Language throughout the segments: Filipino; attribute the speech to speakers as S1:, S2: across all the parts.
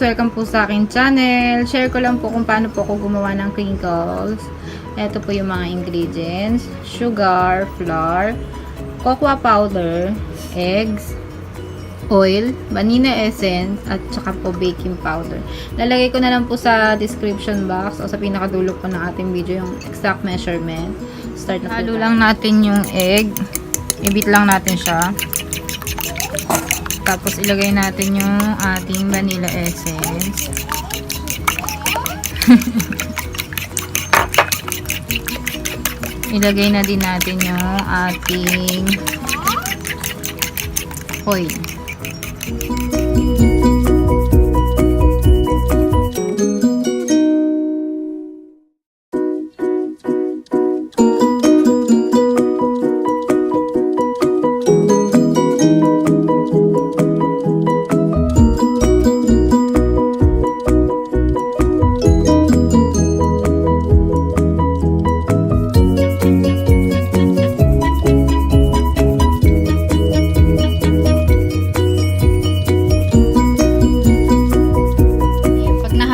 S1: Welcome po sa aking channel. Share ko lang po kung paano po ako gumawa ng crinkles. Ito po yung mga ingredients. Sugar, flour, cocoa powder, eggs, oil, vanilla essence, at saka po baking powder. Lalagay ko na lang po sa description box o sa pinakadulo po ng ating video yung exact measurement. Start na po. Halo lang natin yung egg. I-beat lang natin siya. Tapos ilagay natin yung ating vanilla essence. Ilagay na din natin yung ating oil.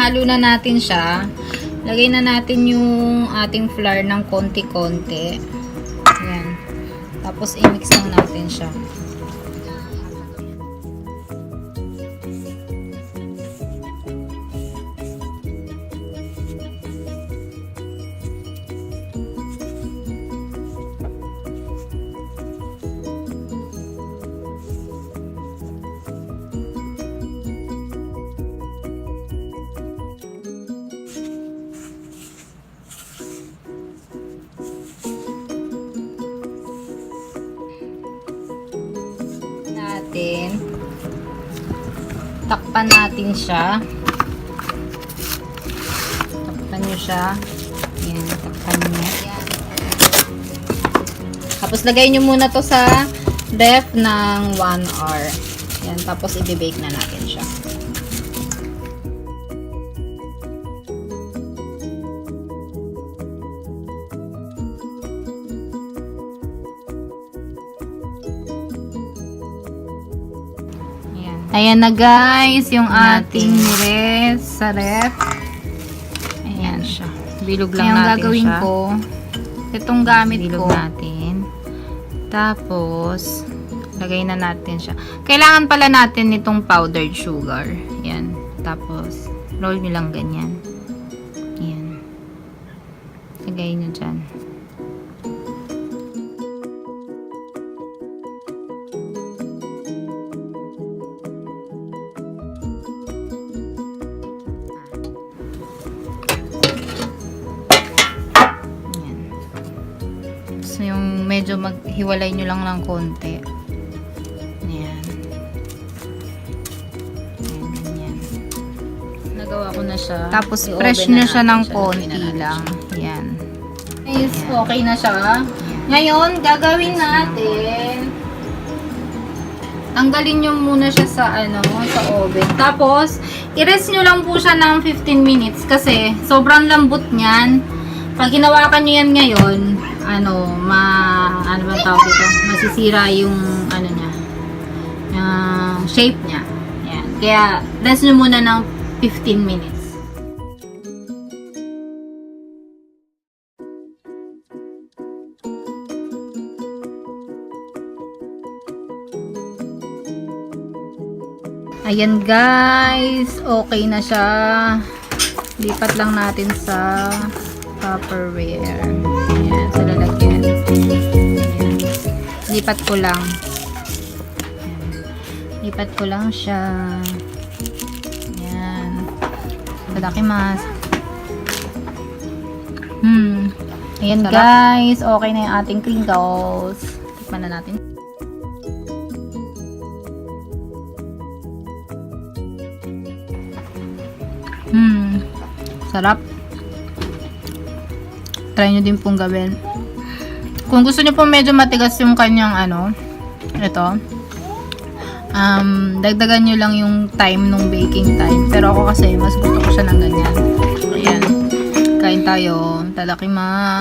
S1: Halo na natin siya. Lagay na natin yung ating flour ng konti-konti. Ayan. Tapos i-mix lang natin siya. Takpan natin siya. Takpan nyo siya. Ayan, takpan nyo. Ayan. Tapos lagay nyo muna to sa ref ng 1 hour. Ayan, tapos i-bake na natin siya. Ayan na guys, yung ating nires sa ref. Ayan siya. Bilog lang natin siya. Yung gagawin ko, itong gamit ko. Natin. Tapos, lagay na natin siya. Kailangan pala natin itong powdered sugar. Ayan. Tapos, roll nyo lang ganyan. Ayan. Lagay nyo dyan. So, yung medyo maghiwalay nyo lang ng konti. Ayan. Ayan, ganyan. Nagawa ko na siya. Tapos, press nyo siya ng konti lang. Ayan. Guys, okay na siya. Ngayon, gagawin natin. Tanggalin nyo muna siya sa, sa oven. Tapos, i-rest nyo lang po siya ng 15 minutes kasi sobrang lambot niyan. Pag hinawakan nyo yan ngayon, ano ba tawag dito? Masisira yung, niya, yung shape niya. Yan. Kaya, rest nyo muna ng 15 minutes. Ayan guys, okay na siya. Lipat lang natin sa Tupperware. Ayan, sa lalagyan. Ayan. Lipat ko lang. Ayan. Lipat ko lang siya. Ayan. Itadakimasu. Ayan guys, okay na yung ating crinkles. Tikman na natin. Sarap. Try nyo din pong gawin. Kung gusto nyo pong medyo matigas yung kanyang ito, dagdagan nyo lang yung time nung baking time. Pero ako kasi mas gusto ko siya ng ganyan. Ayan. Kain tayo. Tadakimasu.